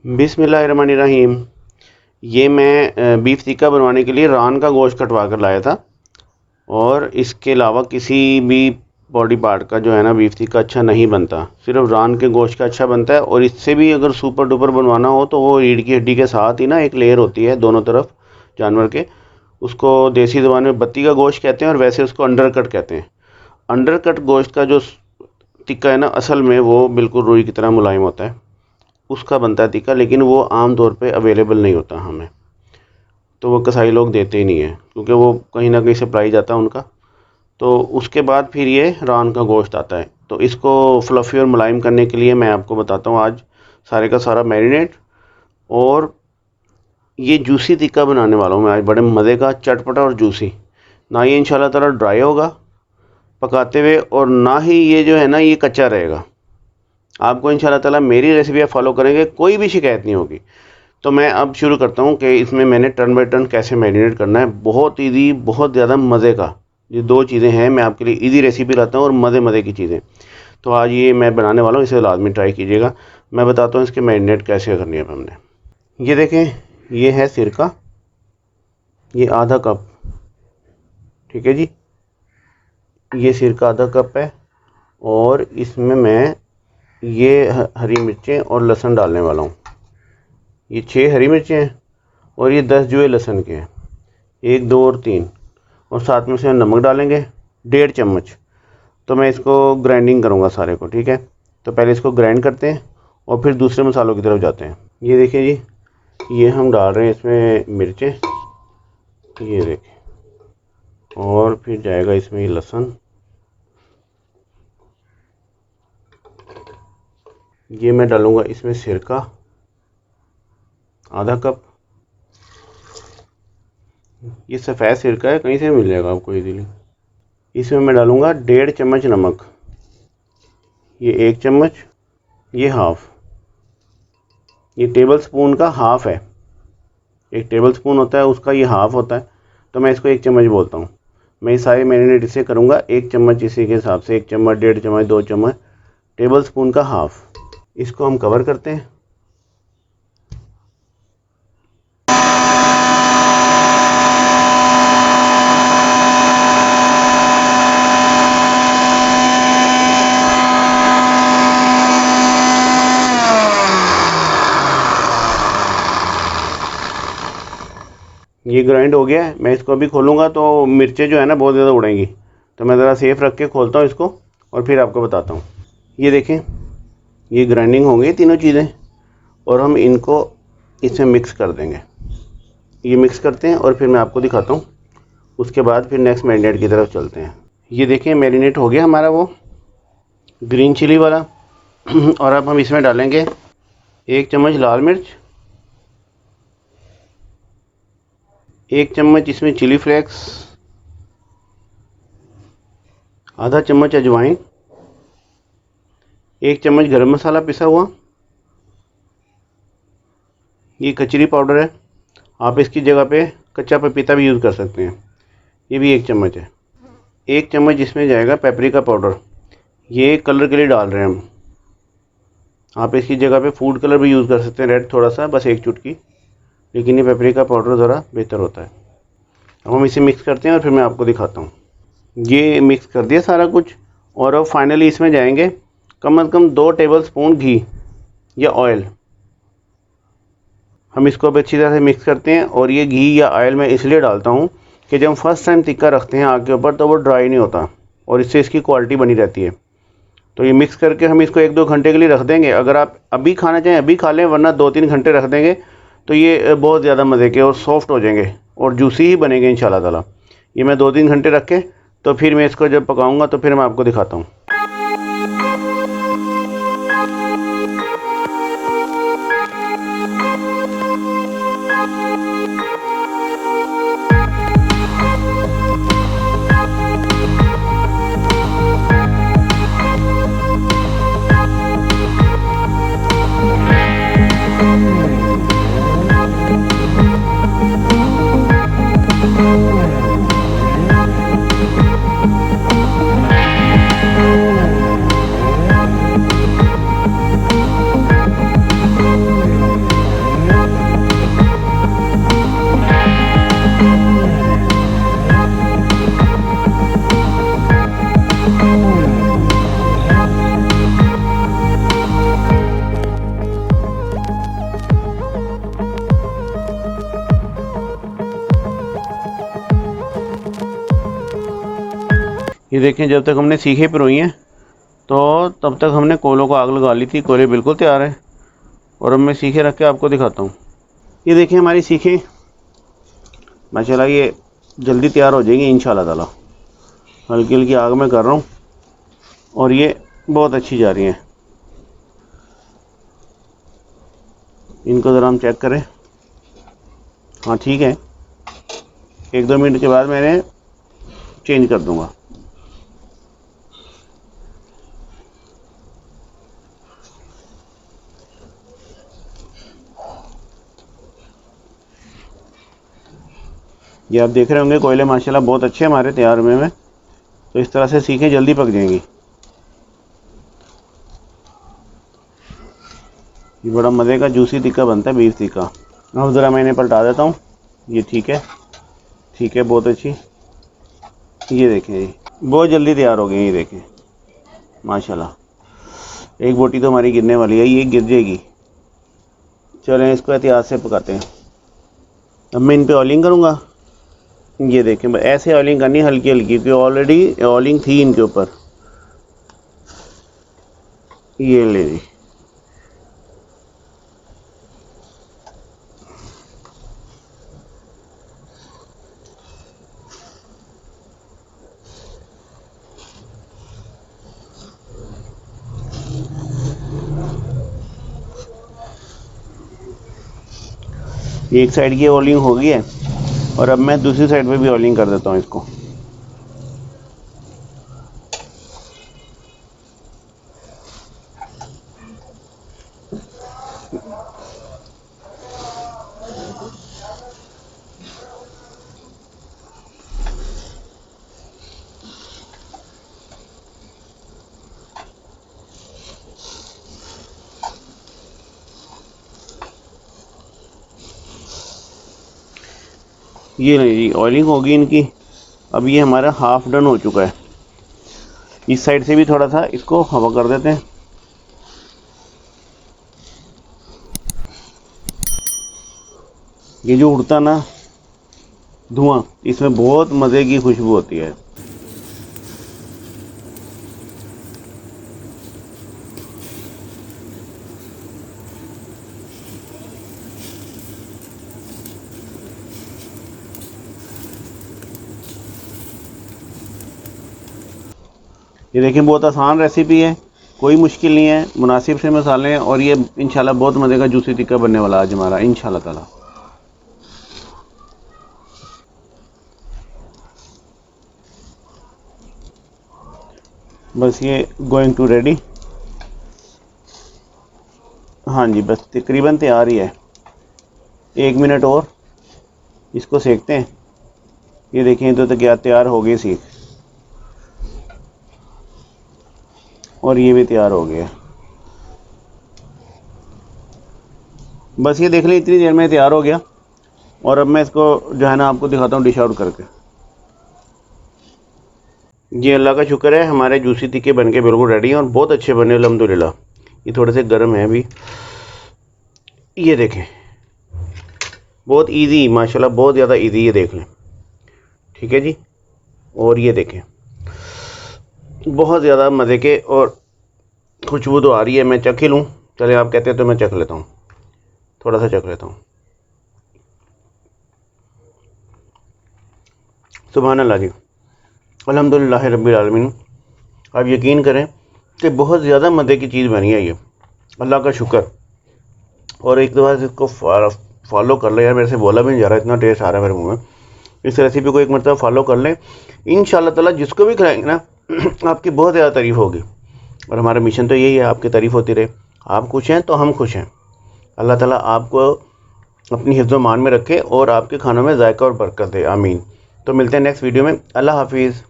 बिस्मिल्लाहिर्रहमानिर्रहीम। ये मैं बीफ टिक्का बनवाने के लिए रान का गोश्त कटवा कर लाया था और इसके अलावा किसी भी बॉडी पार्ट का जो है ना बीफ टिक्का अच्छा नहीं बनता, सिर्फ रान के गोश्त का अच्छा बनता है। और इससे भी अगर सुपर डुपर बनवाना हो तो वो रीढ़ की हड्डी के साथ ही ना एक लेयर होती है दोनों तरफ जानवर के, उसको देसी ज़बान में बत्ती का गोश्त कहते हैं और वैसे उसको अंडर कट कहते हैं। अंडर कट गोश्त का जो टिक्का है ना असल में वो बिल्कुल रुई की तरह मुलायम होता है, उसका बनता है टिक्का, लेकिन वो आम तौर पे अवेलेबल नहीं होता हमें, तो वो कसाई लोग देते ही नहीं है क्योंकि वो कहीं ना कहीं सप्लाई जाता है उनका। तो उसके बाद फिर ये रान का गोश्त आता है। तो इसको फ्लफ़ी और मुलायम करने के लिए मैं आपको बताता हूँ आज सारे का सारा मैरिनेट। और ये जूसी टिक्का बनाने वाला हूँ मैं आज, बड़े मज़े का, चटपटा और जूसी। ना ये इंशाल्लाह ताला ड्राई होगा पकाते हुए और ना ही ये जो है ना ये कच्चा रहेगा। आपको इंशाल्लाह ताला मेरी रेसिपी आप फॉलो करेंगे कोई भी शिकायत नहीं होगी। तो मैं अब शुरू करता हूँ कि इसमें मैंने टर्न बाई टर्न कैसे मैरिनेट करना है। बहुत ईजी, बहुत ज़्यादा मज़े का, ये दो चीज़ें हैं मैं आपके लिए ईजी रेसिपी लाता हूँ और मज़े की चीज़ें। तो आज ये मैं बनाने वाला हूँ, इसे लाजमी ट्राई कीजिएगा। मैं बताता हूँ इसके मैरिनेट कैसे करनी है हमने। ये देखें, ये है सिरका, ये आधा कप, ठीक है जी। ये सिरका आधा कप है और इसमें मैं ये हरी मिर्चें और लहसुन डालने वाला हूँ। ये 6 हरी मिर्चें हैं और ये 10 जुए लहसुन के हैं, 1, 2 और 3, और साथ में से नमक डालेंगे 1.5 चम्मच। तो मैं इसको ग्राइंडिंग करूँगा सारे को, ठीक है। तो पहले इसको ग्राइंड करते हैं और फिर दूसरे मसालों की तरफ जाते हैं। ये देखिए जी, ये हम डाल रहे हैं इसमें मिर्चें, ये देखें, और फिर जाएगा इसमें ये लहसुन। ये मैं डालूँगा इसमें सिरका आधा कप, ये सफ़ेद सिरका है, कहीं से मिल जाएगा आपको इजीली। इसमें मैं डालूँगा 1.5 चम्मच नमक, ये 1 चम्मच, ये हाफ़, ये टेबल स्पून का हाफ़ है। एक टेबल स्पून होता है उसका ये हाफ़ होता है, तो मैं इसको 1 चम्मच बोलता हूँ। मैं ये सारे मैरिनेट इसे करूँगा 1 चम्मच, इसी के हिसाब से 1 चम्मच, 1.5 चम्मच, 2 चम्मच, टेबल स्पून का हाफ़। इसको हम कवर करते हैं। ये ग्राइंड हो गया है। मैं इसको अभी खोलूँगा तो मिर्चें जो है ना बहुत ज़्यादा उड़ेंगी, तो मैं ज़रा सेफ रख के खोलता हूँ इसको और फिर आपको बताता हूँ। ये देखें, ये ग्राइंडिंग होंगी तीनों चीज़ें और हम इनको इसमें मिक्स कर देंगे। ये मिक्स करते हैं और फिर मैं आपको दिखाता हूँ, उसके बाद फिर नेक्स्ट मैरिनेट की तरफ चलते हैं। ये देखें, मैरिनेट हो गया हमारा वो ग्रीन चिली वाला। और अब हम इसमें डालेंगे 1 चम्मच लाल मिर्च, 1 चम्मच इसमें चिली फ्लेक्स, आधा चम्मच अजवाइन, 1 चम्मच गरम मसाला पिसा हुआ, ये कचरी पाउडर है, आप इसकी जगह पे कच्चा पपीता भी यूज़ कर सकते हैं, ये भी 1 चम्मच है। 1 चम्मच इसमें जाएगा पेपरिका पाउडर, ये कलर के लिए डाल रहे हैं हम, आप इसकी जगह पे फूड कलर भी यूज़ कर सकते हैं, रेड थोड़ा सा, बस 1 चुटकी, लेकिन ये पेपरिका पाउडर ज़रा बेहतर होता है। अब हम इसे मिक्स करते हैं और फिर मैं आपको दिखाता हूँ। ये मिक्स कर दिया सारा कुछ और अब फाइनली इसमें जाएंगे कम से कम 2 टेबल स्पून घी या ऑयल। हम इसको अब अच्छी तरह से मिक्स करते हैं और ये घी या ऑयल मैं इसलिए डालता हूँ कि जब हम फर्स्ट टाइम टिक्का रखते हैं आग के ऊपर तो वो ड्राई नहीं होता और इससे इसकी क्वालिटी बनी रहती है। तो ये मिक्स करके हम इसको 1-2 घंटे के लिए रख देंगे। अगर आप अभी खाना चाहें अभी खा लें, वरना 2-3 घंटे रख देंगे तो ये बहुत ज़्यादा मज़े के और सॉफ्ट हो जाएंगे और जूसी ही बनेंगे इंशाल्लाह ताला। ये मैं 2-3 घंटे रख के तो फिर मैं इसको जब पकाऊंगा तो फिर मैं आपको दिखाता हूँ। ये देखें, जब तक हमने सीखे पिरोई हैं तो तब तक हमने कोलों को आग लगा ली थी। कोले बिल्कुल तैयार है और अब मैं सीखे रख के आपको दिखाता हूँ। ये देखें हमारी सीखें माशाल्लाह ये जल्दी तैयार हो जाएगी इंशाल्लाह ताला। हल्की हल्की आग में कर रहा हूँ और ये बहुत अच्छी जा रही हैं। इनको ज़रा हम चेक करें। हाँ ठीक है, 1-2 मिनट के बाद मैंने चेंज कर दूँगा। ये आप देख रहे होंगे कोयले माशाल्लाह बहुत अच्छे हमारे तैयार हुए हैं। तो इस तरह से सीखें जल्दी पक जाएंगी। ये बड़ा मज़े का जूसी टिक्का बनता है, बीफ टिक्का। अब ज़रा मैं इन्हें पलटा देता हूँ। ये ठीक है, ठीक है, बहुत अच्छी। ये देखें जी बहुत जल्दी तैयार हो गई। ये देखें माशाल्लाह। एक बोटी तो हमारी गिरने वाली है, ये गिर जाएगी। चलें इसको एहतियात से पकाते हैं। अब मैं इन पे ऑयलिंग करूँगा। ये देखें ऐसे ऑयलिंग करनी हल्की हल्की, क्योंकि ऑलरेडी ऑयलिंग थी इनके ऊपर। ये ले जी, एक साइड की ऑयलिंग हो गई है और अब मैं दूसरी साइड पे भी ऑयलिंग कर देता हूँ इसको। ये नहीं जी, ऑयलिंग होगी इनकी। अब ये हमारा हाफ डन हो चुका है। इस साइड से भी थोड़ा सा इसको हवा कर देते हैं। ये जो उड़ता ना धुआं, इसमें बहुत मज़े की खुशबू होती है। ये देखिए बहुत आसान रेसिपी है, कोई मुश्किल नहीं है। मुनासिब से मसाले हैं और ये इंशाल्लाह बहुत मज़े का जूसी टिक्का बनने वाला आज हमारा इंशाल्लाह ताला। बस ये गोइंग टू रेडी। हाँ जी, बस तकरीबन तैयार ही है। 1 मिनट और इसको सेकते हैं। ये देखिए तो क्या तैयार हो गई सीख, और ये भी तैयार हो गया। बस ये देख लें इतनी देर में तैयार हो गया। और अब मैं इसको जो है ना आपको दिखाता हूँ डिश आउट करके। ये अल्लाह का शुक्र है हमारे जूसी टिक्के बनके बिल्कुल रेडी हैं और बहुत अच्छे बने अल्हम्दुलिल्लाह। ये थोड़े से गर्म हैं अभी। ये देखें बहुत इजी माशाल्लाह, बहुत ज़्यादा इजी, ये देख लें। ठीक है जी, और ये देखें बहुत ज़्यादा मज़े के और खुशबू तो आ रही है। मैं चख ही लूँ, चले आप कहते हैं तो मैं चख लेता हूँ, थोड़ा सा चख लेता हूँ। सुभान अल्लाह जी, अल्हम्दुलिल्लाह रब्बिल आलमीन। आप यकीन करें कि बहुत ज़्यादा मज़े की चीज़ बनी है ये, अल्लाह का शुक्र। और एक दफ़ा इसको फॉलो कर ले यार, मेरे से बोला भी नहीं जा रहा, इतना टेस्ट आ रहा है मेरे मुँह में। इस रेसिपी को एक मरतबा फॉलो कर लें, इंशाल्लाह ताला जिसको भी खिलाएंगे ना आपकी बहुत ज़्यादा तारीफ़ होगी। और हमारा मिशन तो यही है, आपकी तारीफ़ होती रहे। आप खुश हैं तो हम खुश हैं। अल्लाह ताला आपको अपनी हिफ्ज़ मान में रखे और आपके खानों में जायका और बरकत दे, आमीन। तो मिलते हैं नेक्स्ट वीडियो में। अल्लाह हाफिज़।